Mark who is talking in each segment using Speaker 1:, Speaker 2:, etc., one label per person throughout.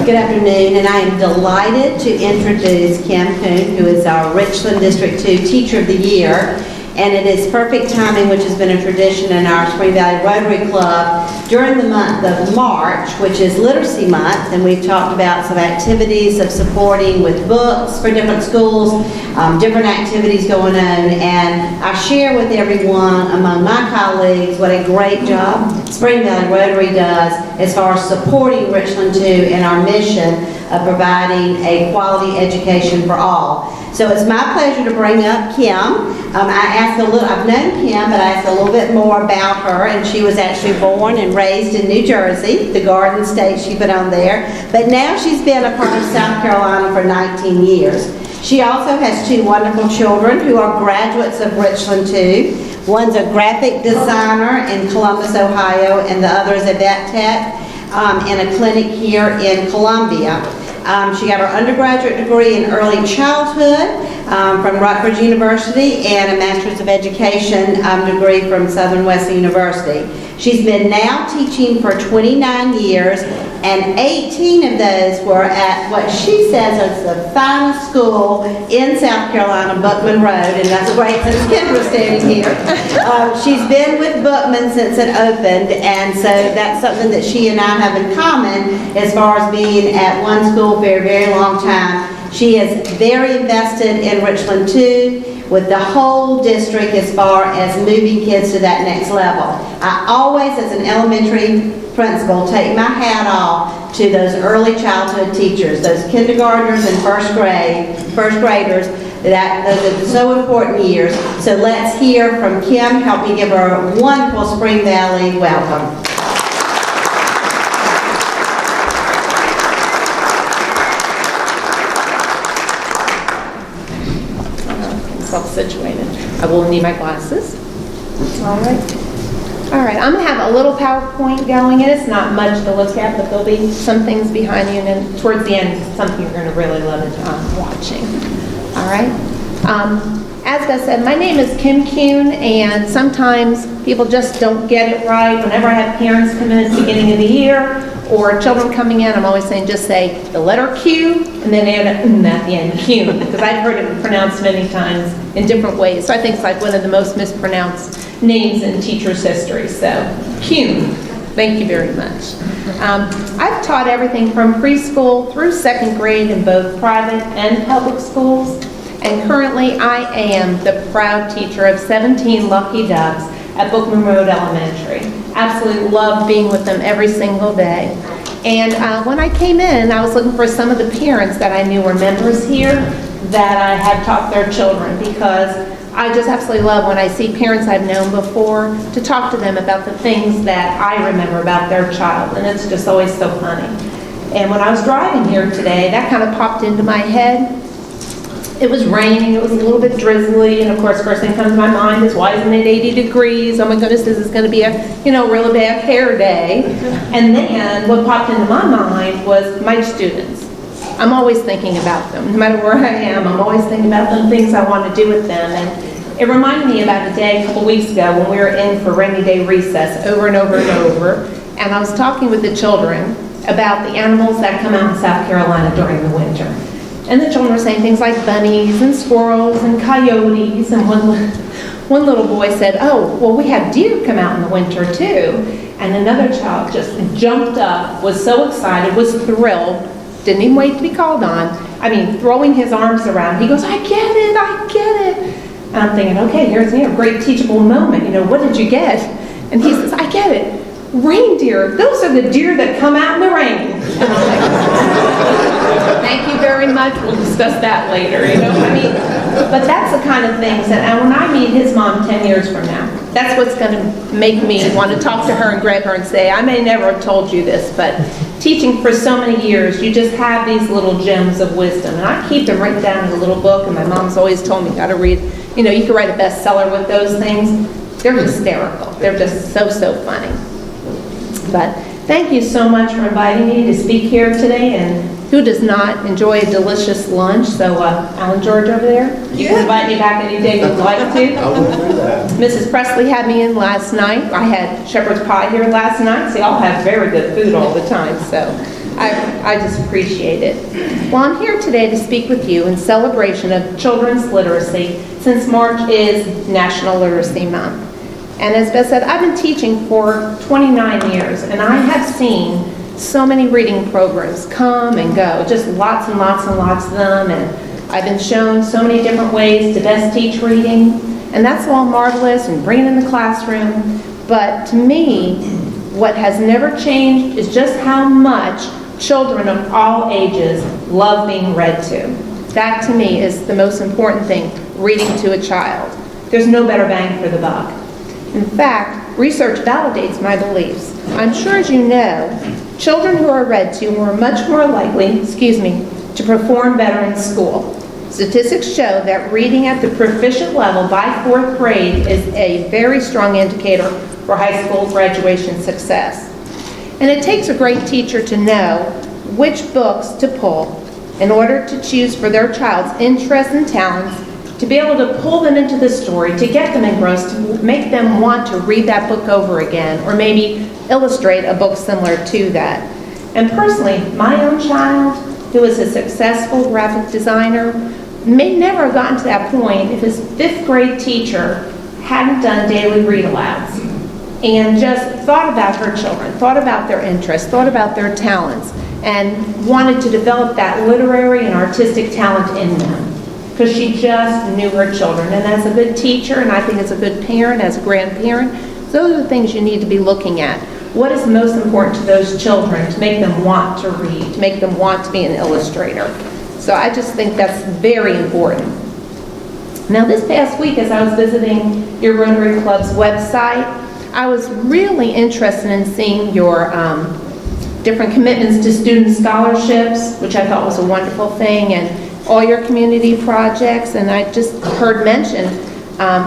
Speaker 1: Good afternoon, and I am delighted to introduce Kim Kuhn, who is our Richland District 2 Teacher of the Year. And it is perfect timing, which has been a tradition in our Spring Valley Rotary Club during the month of March, which is Literacy Month, and we've talked about some activities of supporting with books for different schools, different activities going on, and I share with everyone among my colleagues what a great job Spring Valley Rotary does as far as supporting Richland 2 in our mission of providing a quality education for all. So it's my pleasure to bring up Kim. I've known Kim, but I asked a little bit more about her, and she was actually born and raised in New Jersey, the Garden State she put on there, but now she's been a part of South Carolina for 19 years. She also has two wonderful children who are graduates of Richland 2. One's a graphic designer in Columbus, Ohio, and the other is a vet tech in a clinic here in Columbia. She got her undergraduate degree in early childhood from Rutgers University and a Master's of Education degree from Southern Western University. She's been now teaching for 29 years, and 18 of those were at what she says is the finest school in South Carolina, Bookman Road, and that's great since Kendra's standing here. She's been with Bookman since it opened, and so that's something that she and I have in common as far as being at one school for a very long time. She is very invested in Richland 2 with the whole district as far as moving kids to that next level. I always, as an elementary principal, take my hat off to those early childhood teachers, those kindergartners and first graders. Those are so important years. So let's hear from Kim. Help me give her a wonderful Spring Valley welcome.
Speaker 2: Self-situated. I will need my glasses. All right, I'm going to have a little PowerPoint going, and it's not much to look at, but there'll be some things behind you, and then towards the end, something you're going to really love watching. All right. As I said, my name is Kim Kuhn, and sometimes people just don't get it right. Whenever I have parents come in at the beginning of the year, or children coming in, I'm always saying, just say the letter Q, and then add an at the end, Kuhn, because I've heard it pronounced many times in different ways. So I think it's like one of the most mispronounced names in teacher's history. So, Kuhn, thank you very much. I've taught everything from preschool through second grade in both private and public schools, and currently I am the proud teacher of 17 lucky ducks at Bookman Road Elementary. Absolutely love being with them every single day. And when I came in, I was looking for some of the parents that I knew were members here that I had taught their children, because I just absolutely love when I see parents I've known before to talk to them about the things that I remember about their child, and it's just always so funny. And when I was driving here today, that kind of popped into my head. It was raining, it was a little bit drizzly, and of course, first thing comes to my mind is, why isn't it 80 degrees? Oh my goodness, this is going to be a, really bad hair day. And then what popped into my mind was my students. I'm always thinking about them. No matter where I am, I'm always thinking about them, things I want to do with them. And it reminded me about a day a couple weeks ago when we were in for rainy day recess over and over and over. And I was talking with the children about the animals that come out in South Carolina during the winter. And the children were saying things like bunnies and squirrels and coyotes. And one little boy said, oh, well, we have deer come out in the winter too. And another child just jumped up, was so excited, was thrilled, didn't even wait to be called on. I mean, throwing his arms around. He goes, I get it, I get it. And I'm thinking, okay, here's a great teachable moment. What did you get? And he says, I get it. Reindeer, those are the deer that come out in the rain. And I'm like, thank you very much. We'll discuss that later, But that's the kind of things that, and when I meet his mom 10 years from now, that's what's going to make me want to talk to her and grab her and say, I may never have told you this, but teaching for so many years, you just have these little gems of wisdom. And I keep them written down in a little book, and my mom's always told me how to read. You can write a bestseller with those things. They're hysterical. They're just so, so funny. But thank you so much for inviting me to speak here today, and who does not enjoy a delicious lunch? So Alan George over there, you can invite me back any day you'd like to.
Speaker 3: I will do that.
Speaker 2: Mrs. Presley had me in last night. I had shepherd's pie here last night. See, I'll have very good food all the time. So I I just appreciate it. Well, I'm here today to speak with you in celebration of children's literacy, since March is National Literacy Month. And as Beth said, I've been teaching for 29 years, and I have seen so many reading programs come and go, just lots and lots and lots of them, and I've been shown so many different ways to best teach reading, and that's all marvelous and bring it in the classroom. But to me, what has never changed is just how much children of all ages love being read to. That to me is the most important thing, reading to a child. There's no better bang for the buck. In fact, research validates my beliefs. I'm sure, as you know, children who are read to are much more likely, to perform better in school. Statistics show that reading at the proficient level by 4th grade is a very strong indicator for high school graduation success. And it takes a great teacher to know which books to pull in order to choose for their child's interests and talents, to be able to pull them into the story, to get them engrossed, to make them want to read that book over again, or maybe illustrate a book similar to that. And personally, my own child, who is a successful graphic designer, may never have gotten to that point if his 5th grade teacher hadn't done daily read-alouds and just thought about her children, thought about their interests, thought about their talents, and wanted to develop that literary and artistic talent in them, because she just knew her children. And as a good teacher, and I think as a good parent, as a grandparent, those are the things you need to be looking at. What is most important to those children to make them want to read, to make them want to be an illustrator? So I just think that's very important. Now, this past week, as I was visiting your Rotary Club's website, I was really interested in seeing your different commitments to student scholarships, which I thought was a wonderful thing, and all your community projects. And I just heard mentioned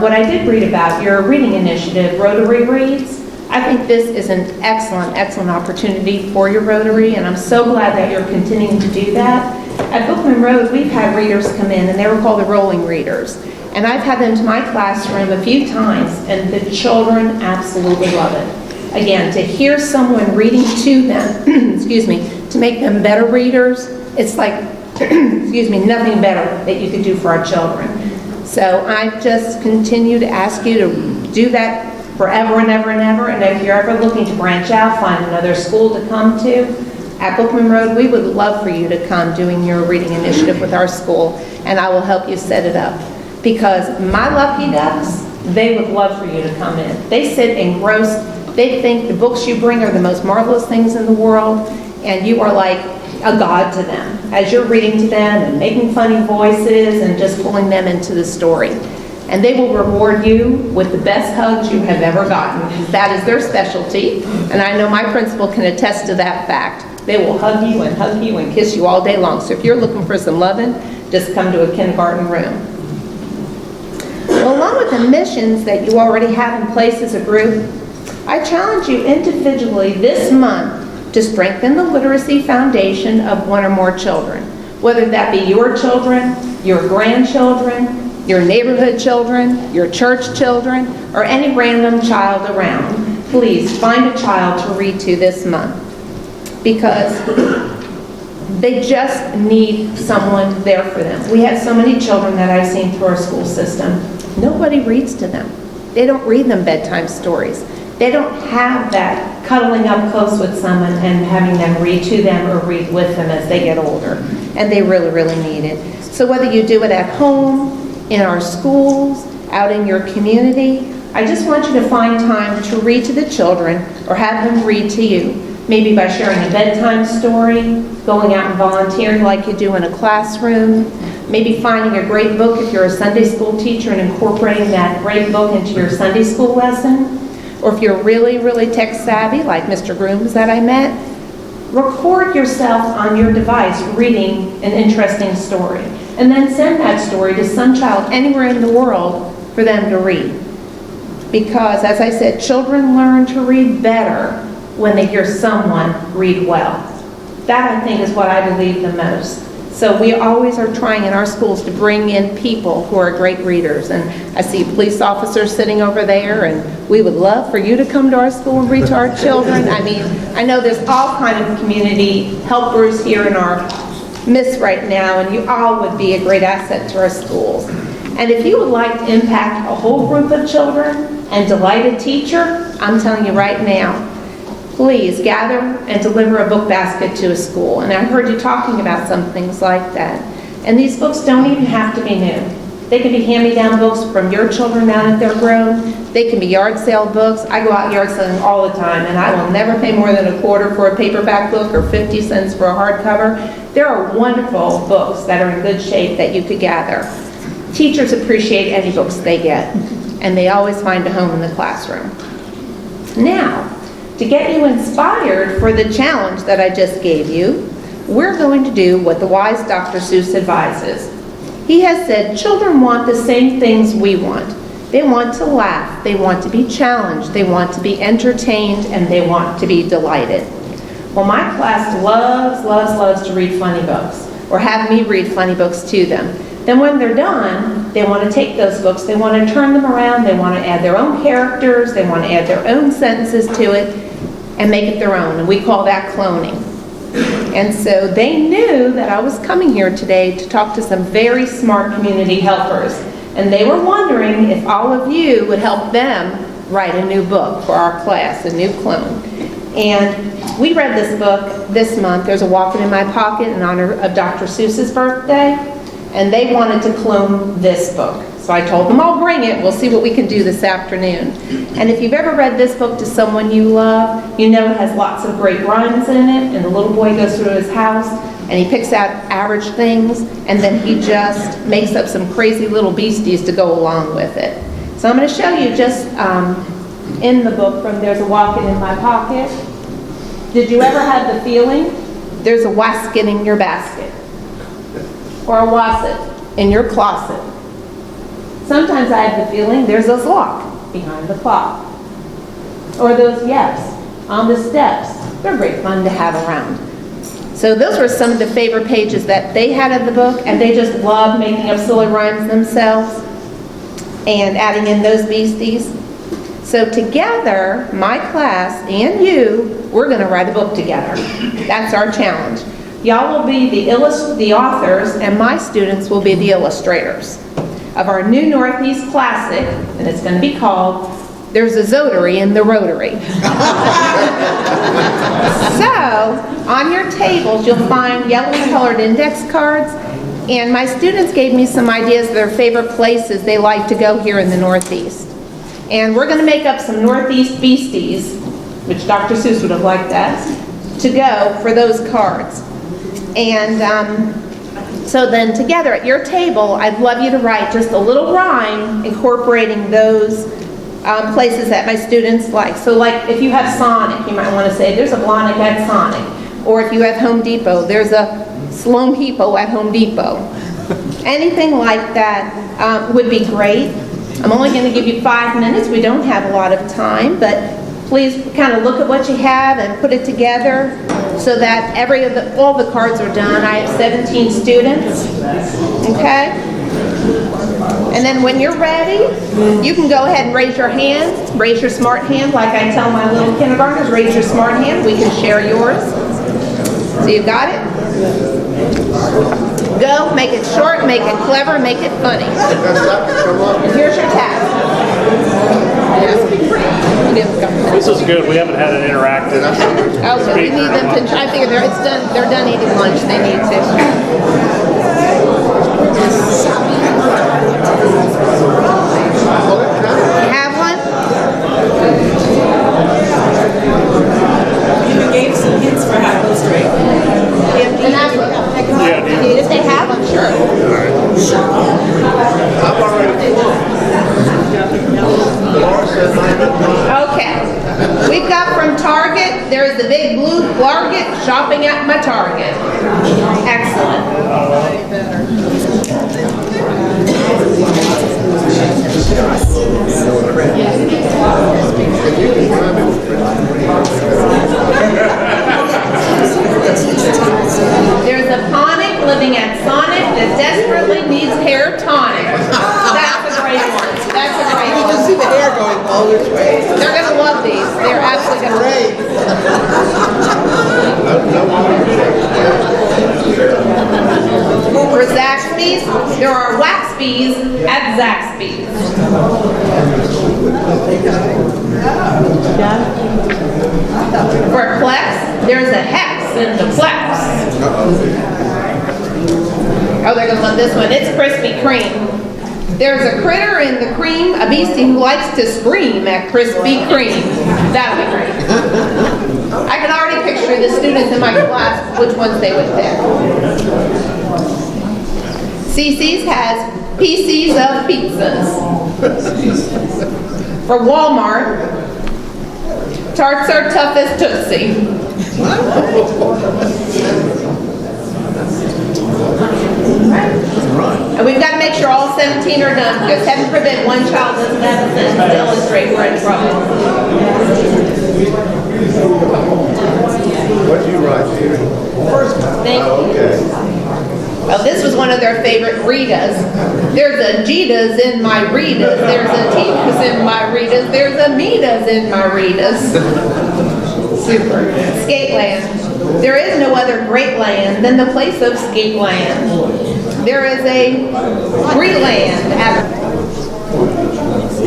Speaker 2: what I did read about, your reading initiative, Rotary Reads. I think this is an excellent, excellent opportunity for your Rotary, and I'm so glad that you're continuing to do that. At Bookman Road, we've had readers come in, and they were called the rolling readers. And I've had them to my classroom a few times, and the children absolutely love it. Again, to hear someone reading to them, to make them better readers, it's like, nothing better that you could do for our children. So I just continue to ask you to do that forever and ever and ever. And if you're ever looking to branch out, find another school to come to, at Bookman Road, we would love for you to come doing your reading initiative with our school, and I will help you set it up. Because my lucky ducks, they would love for you to come in. They sit engrossed. They think the books you bring are the most marvelous things in the world, and you are like a god to them as you're reading to them and making funny voices and just pulling them into the story. And they will reward you with the best hugs you have ever gotten. That is their specialty, and I know my principal can attest to that fact. They will hug you and kiss you all day long. So if you're looking for some loving, just come to a kindergarten room. Well, along with the missions that you already have in place as a group, I challenge you individually this month to strengthen the literacy foundation of one or more children, whether that be your children, your grandchildren, your neighborhood children, your church children, or any random child around. Please find a child to read to this month, because they just need someone there for them. We have so many children that I've seen through our school system. Nobody reads to them. They don't read them bedtime stories. They don't have that cuddling up close with someone and having them read to them or read with them as they get older. And they really, really need it. So whether you do it at home, in our schools, out in your community, I just want you to find time to read to the children or have them read to you. Maybe by sharing a bedtime story, going out and volunteering like you do in a classroom, maybe finding a great book if you're a Sunday school teacher and incorporating that great book into your Sunday school lesson. Or if you're really, really tech savvy, like Mr. Grooms that I met, record yourself on your device reading an interesting story. And then send that story to some child anywhere in the world for them to read. Because, as I said, children learn to read better when they hear someone read well. That, I think, is what I believe the most. So we always are trying in our schools to bring in people who are great readers. And I see police officers sitting over there, and we would love for you to come to our school and read to our children. I mean, I know there's all kind of community helpers here in our midst right now, and you all would be a great asset to our schools. And if you would like to impact a whole group of children and delight a teacher, I'm telling you right now, please gather and deliver a book basket to a school. And I heard you talking about some things like that. And these books don't even have to be new. They can be hand-me-down books from your children now that they're grown. They can be yard sale books. I go out yard selling all the time, and I will never pay more than $1 for a paperback book or 50 cents for a hardcover. There are wonderful books that are in good shape that you could gather. Teachers appreciate any books they get, and they always find a home in the classroom. Now, to get you inspired for the challenge that I just gave you, we're going to do what the wise Dr. Seuss advises. He has said children want the same things we want. They want to laugh, they want to be challenged, they want to be entertained, and they want to be delighted. Well, my class loves to read funny books, or have me read funny books to them. Then when they're done, they want to take those books, they want to turn them around, they want to add their own characters, they want to add their own sentences to it, and make it their own, and we call that cloning. And so they knew that I was coming here today to talk to some very smart community helpers, and they were wondering if all of you would help them write a new book for our class, a new clone. And we read this book this month. There's a Walking in My Pocket in honor of Dr. Seuss's birthday, and they wanted to clone this book. So I told them I'll bring it. We'll see what we can do this afternoon. And if you've ever read this book to someone you love, you know it has lots of great rhymes in it, and the little boy goes through his house, and he picks out average things, and then he just makes up some crazy little beasties to go along with it. So I'm going to show you just in the book from There's a Walking in My Pocket. Did you ever have the feeling there's a wasket in your basket? Or a wasset in your closet? Sometimes I have the feeling there's a lock behind the clock. Or those yaps on the steps. They're great fun to have around. So those were some of the favorite pages that they had in the book, and they just loved making up silly rhymes themselves and adding in those beasties. So together, my class and you, we're going to write a book together. That's our challenge. Y'all will be the authors, and my students will be the illustrators of our new Northeast classic, and it's going to be called There's a Rotary in the Rotary. So, on your tables, you'll find yellow-colored index cards, and my students gave me some ideas of their favorite places they like to go here in the Northeast. And we're going to make up some Northeast beasties, which Dr. Seuss would have liked that, to go for those cards. And so then together at your table, I'd love you to write just a little rhyme incorporating those places that my students like. So like if you have Sonic, you might want to say, there's a Blonic at Sonic. Or if you have Home Depot, there's a Sloan Hippo at Home Depot. Anything like that would be great. I'm only going to give you 5 minutes. We don't have a lot of time, but please kind of look at what you have and put it together so that all the cards are done. I have 17 students, okay? And then when you're ready, you can go ahead and raise your hand, raise your smart hand, like I tell my little kindergartners, raise your smart hand. We can share yours. So you got it? Go, make it short, make it clever, make it funny. And here's your task.
Speaker 3: This is good. We haven't had an interactive.
Speaker 2: Okay, we need them to. I think they're done eating lunch. They need to. You have one?
Speaker 4: You gave some hints for how to illustrate.
Speaker 2: And that's what. If they have them, sure. Okay. We've got from Target, there's the big blue Target, shopping at my Target. Excellent. There's a Ponic living at house. Oh, they're gonna love this one. It's Krispy Kreme. There's a critter in the cream, a beastie who likes to scream at Krispy Kreme. That'll be great. I can already picture the students in my class, which ones they would pick. CC's has PCs of pizzas. For Walmart, tarts are tough as Tootsie. And we've got to make sure all 17 are done, because heaven forbid one child doesn't have a sentence to illustrate, we're in trouble.
Speaker 5: What did you write here?
Speaker 2: Thank you.
Speaker 5: Okay.
Speaker 2: Well, this was one of their favorite Ritas. There's a Jitas in my Ritas. There's a Titas in my Ritas. There's a Mitas in my Ritas. Super. Skateland. There is no other great land than the place of Skateland. There is a Greenland at we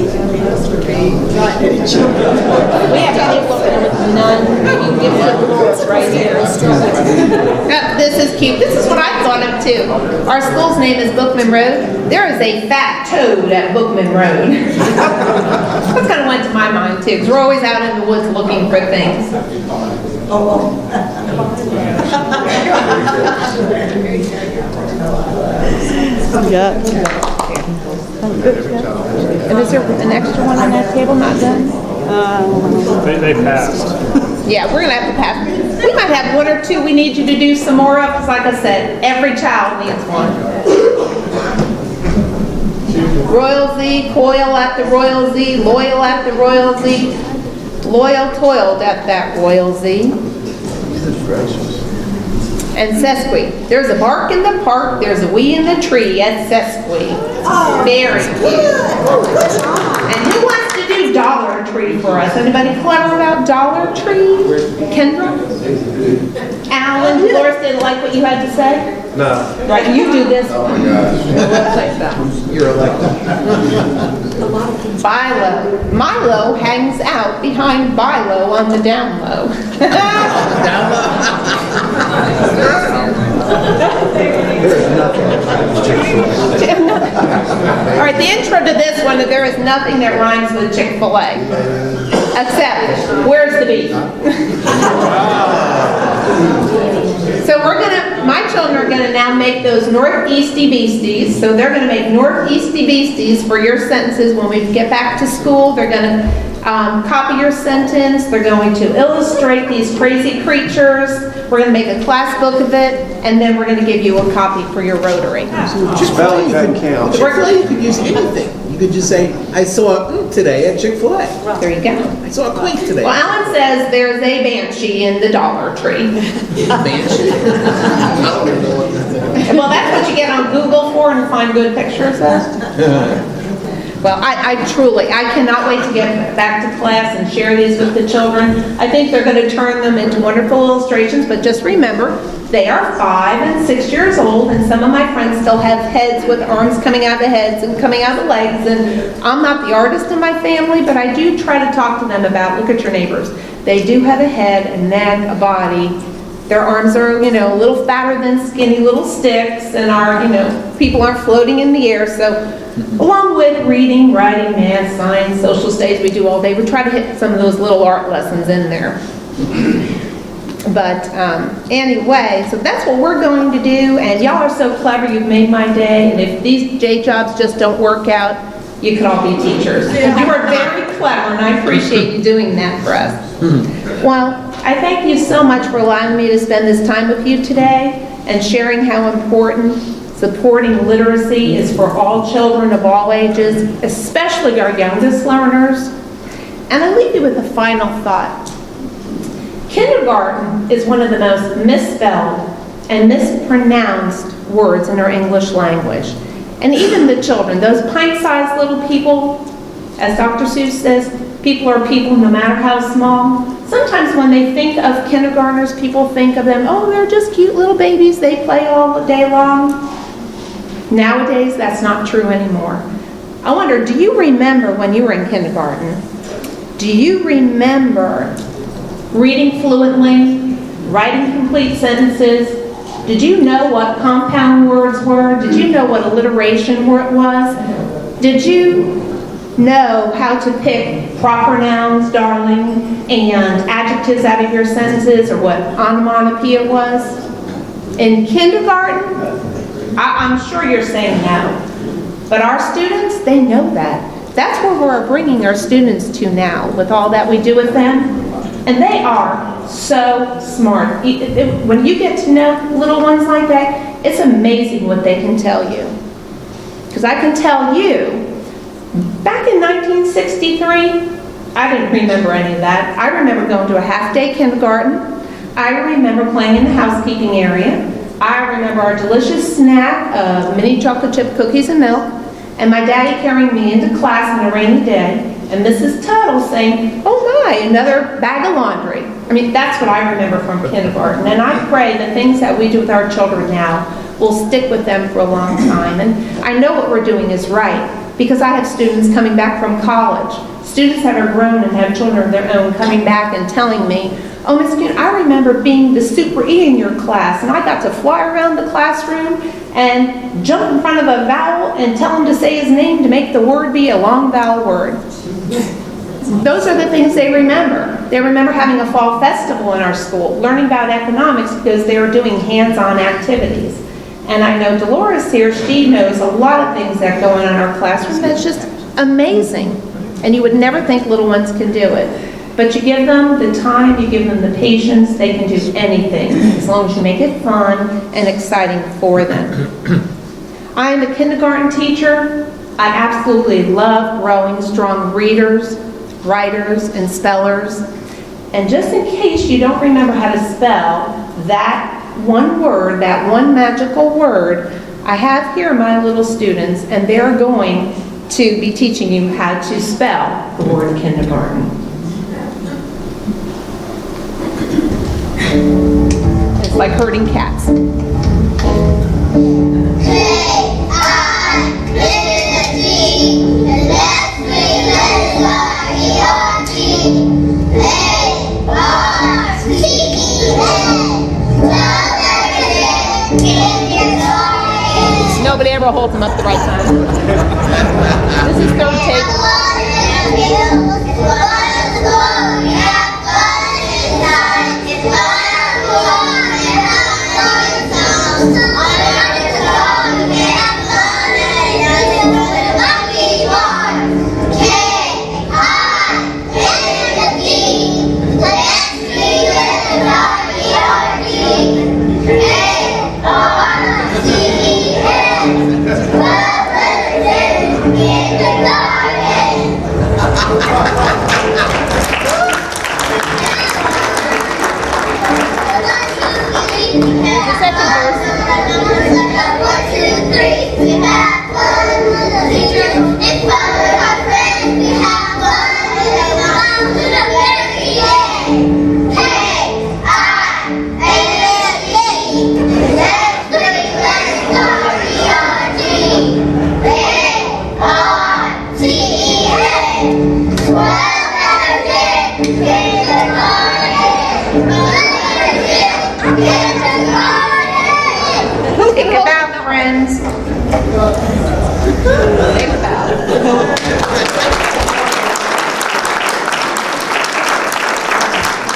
Speaker 2: have people with none. You give them right here. This is cute. This is what I thought of too. Our school's name is Bookman Road. There is a fat toad at Bookman Road. That kind of went to my mind too, because we're always out in the woods looking for things.
Speaker 4: Yeah.
Speaker 2: And is there an extra one on that table not done?
Speaker 3: They passed.
Speaker 2: Yeah, we're gonna have to pass. We might have one or two we need you to do some more of, because like I said, every child needs one. Royal Z, coil at the Royal Z, loyal at the Royal Z, loyal toiled at that Royal Z. And Sesqui. There's a bark in the park, there's a wee in the tree at Sesqui. Very cute. And who wants to do Dollar Tree for us? Anybody clever about Dollar Tree? Kendra? Alan, Dolores didn't like what you had to say?
Speaker 5: No.
Speaker 2: Right, you do this
Speaker 5: Oh
Speaker 2: one.
Speaker 5: my gosh.
Speaker 2: We'll take that one.
Speaker 5: You're elected.
Speaker 2: Bilo. Milo hangs out behind Bilo on the down low. All right, the intro to this one, there is nothing that rhymes with Chick-fil-A. Except, where's the beef? So my children are gonna now make those Northeasty Beasties. So they're gonna make Northeasty Beasties for your sentences when we get back to school. They're gonna copy your sentence. They're going to illustrate these crazy creatures. We're gonna make a class book of it, and then we're gonna give you a copy for your Rotary.
Speaker 5: Spelling doesn't count.
Speaker 6: Chick-fil-A, you could use anything. You could just say, I saw a today at Chick-fil-A.
Speaker 2: There you go.
Speaker 6: I saw a quake today.
Speaker 2: Well, Alan says there's a banshee in the Dollar Tree. Well, that's what you get on Google for and find good pictures of. Well, I cannot wait to get back to class and share these with the children. I think they're going to turn them into wonderful illustrations, but just remember, they are 5 and 6 years old, and some of my friends still have heads with arms coming out of the heads and coming out of the legs, and I'm not the artist in my family, but I do try to talk to them about, look at your neighbors. They do have a head, a neck, a body. Their arms are, a little fatter than skinny little sticks, and people are floating in the air. So along with reading, writing, math, science, social studies we do all day, we try to hit some of those little art lessons in there. But anyway, so that's what we're going to do, and y'all are so clever, you've made my day, and if these day jobs just don't work out, you could all be teachers. And you are very clever, and I appreciate you doing that for us. Well, I thank you so much for allowing me to spend this time with you today and sharing how important supporting literacy is for all children of all ages, especially our youngest learners. And I leave you with a final thought. Kindergarten is one of the most misspelled and mispronounced words in our English language. And even the children, those pint-sized little people, as Dr. Seuss says, people are people no matter how small. Sometimes when they think of kindergartners, people think of them, oh, they're just cute little babies, they play all day long. Nowadays, that's not true anymore. I wonder, do you remember when you were in kindergarten, do you remember reading fluently, writing complete sentences. Did you know what compound words were? Did you know what alliteration was? Did you know how to pick proper nouns, darling, and adjectives out of your sentences, or what onomatopoeia was? In kindergarten, I'm sure you're saying no. But our students, they know that. That's where we're bringing our students to now, with all that we do with them. And they are so smart. When you get to know little ones like that, it's amazing what they can tell you. Because I can tell you, back in 1963, I didn't remember any of that. I remember going to a half-day kindergarten. I remember playing in the housekeeping area. I remember our delicious snack of mini chocolate chip cookies and milk, and my daddy carrying me into class on a rainy day, and Mrs. Tuttle saying, "Oh my, another bag of laundry." I mean, that's what I remember from kindergarten, and I pray the things that we do with our children now will stick with them for a long time. And I know what we're doing is right, because I have students coming back from college, students that are grown and have children of their own coming back and telling me, "Oh, Ms. Kuhn, I remember being the Super E in your class, and I got to fly around the classroom and jump in front of a vowel and tell him to say his name to make the word be a long vowel word." Those are the things they remember. They remember having a fall festival in our school, learning about economics because they were doing hands-on activities. And I know Dolores here, she knows a lot of things that go on in our classroom that's just amazing. And you would never think little ones can do it. But you give them the time, you give them the patience, they can do anything, as long as you make it fun and exciting for them. I am a kindergarten teacher. I absolutely love growing strong readers, writers, and spellers. And just in case you don't remember how to spell that one word, that one magical word, I have here my little students, and they're going to be teaching you how to spell the word kindergarten. It's like herding cats. Nobody ever holds them up the right time. This is third take. Think about friends. Think about it.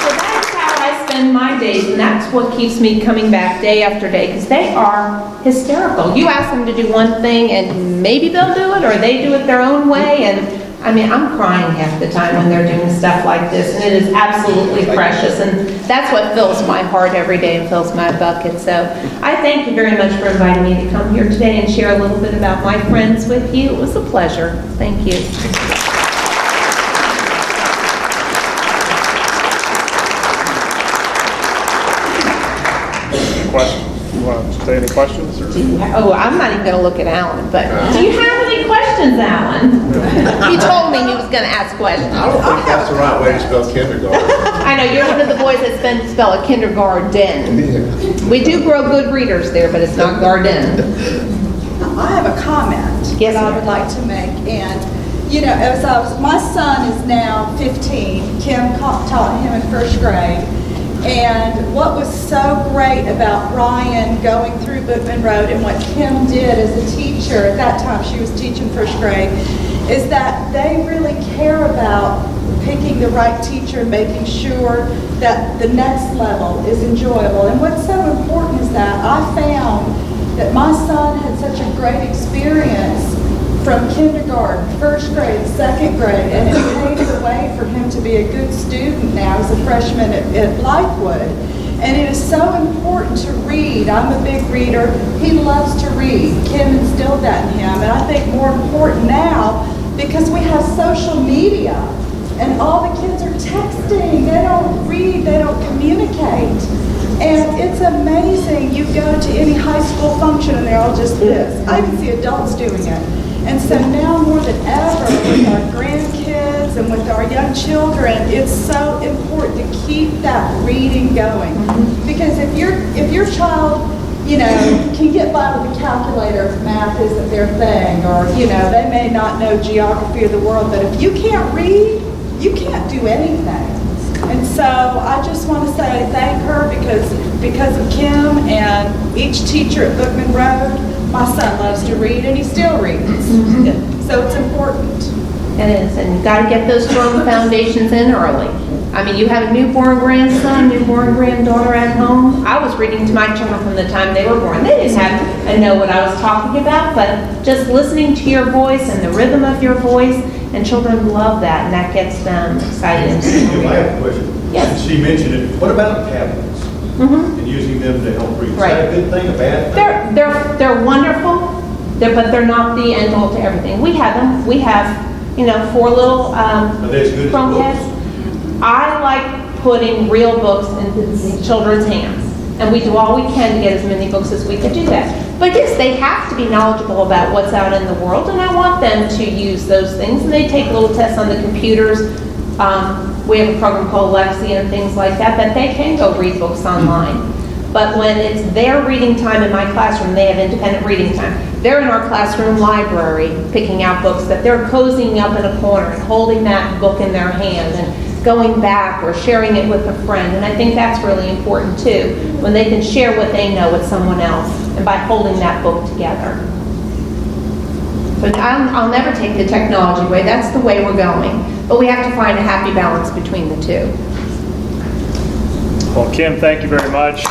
Speaker 2: So that's how I spend my days, and that's what keeps me coming back day after day, because they are hysterical. You ask them to do one thing, and maybe they'll do it, or they do it their own way, and I mean, I'm crying half the time when they're doing stuff like this, and it is absolutely precious, and that's what fills my heart every day and fills my bucket. So I thank you very much for inviting me to come here today and share a little bit about my friends with you. It was a pleasure. Thank you.
Speaker 3: Questions? You want to say any questions? Or?
Speaker 2: I'm not even going to look at Alan, but do you have any questions, Alan? He told me he was going to ask questions.
Speaker 5: I don't think that's the right way to spell kindergarten.
Speaker 2: I know, you're one of the boys that's been to spell a kindergarten. We do grow good readers there, but it's not garden.
Speaker 7: I have a comment
Speaker 2: Yes,
Speaker 7: that I
Speaker 2: ma'am.
Speaker 7: would like to make. And, you know, my son is now 15. Kim taught him in first grade. And what was so great about Ryan going through Bookman Road and what Kim did as a teacher, at that time she was teaching first grade, is that they really care about picking the right teacher and making sure that the next level is enjoyable. And what's so important is that I found that my son had such a great experience from kindergarten, first grade, second grade, and it paved the way for him to be a good student now as a freshman at Blythewood. And it is so important to read. I'm a big reader. He loves to read. Kim instilled that in him. And I think more important now, because we have social media, and all the kids are texting. They don't read. They don't communicate. And it's amazing. You go to any high school function and they're all just this. I even see adults doing it. And so now more than ever, with our grandkids and with our young children, it's so important to keep that reading going. Because if your child, can get by with a calculator if math isn't their thing, or, they may not know geography of the world, but if you can't read, you can't do anything. And so I just want to say thank her because of Kim and each teacher at Bookman Road. My son loves to read and he still reads. So it's important.
Speaker 2: It is, and you got to get those strong foundations in early. I mean, you have a newborn grandson, newborn granddaughter at home. I was reading to my children from the time they were born. They didn't have and know what I was talking about, but just listening to your voice and the rhythm of your voice, and children love that, and that gets them excited.
Speaker 8: I have a question.
Speaker 2: Yes.
Speaker 8: She mentioned it. What about tablets and using them to help read? Is
Speaker 2: Right.
Speaker 8: that a good thing, a bad thing?
Speaker 2: They're wonderful, but they're not the end all to everything. We have them. We have, 4 little
Speaker 8: Are they as good as
Speaker 2: Chromecasts.
Speaker 8: books?
Speaker 2: I like putting real books into children's hands, and we do all we can to get as many books as we could do that. But yes, they have to be knowledgeable about what's out in the world, and I want them to use those things, and they take little tests on the computers. We have a program called Lexi and things like that they can go read books online. But when it's their reading time in my classroom, they have independent reading time. They're in our classroom library picking out books that they're cozying up in a corner and holding that book in their hand and going back or sharing it with a friend. And I think that's really important too, when they can share what they know with someone else and by holding that book together. But I'll never take the technology away. That's the way we're going. But we have to find a happy balance between the two.
Speaker 3: Well, Kim, thank you very much.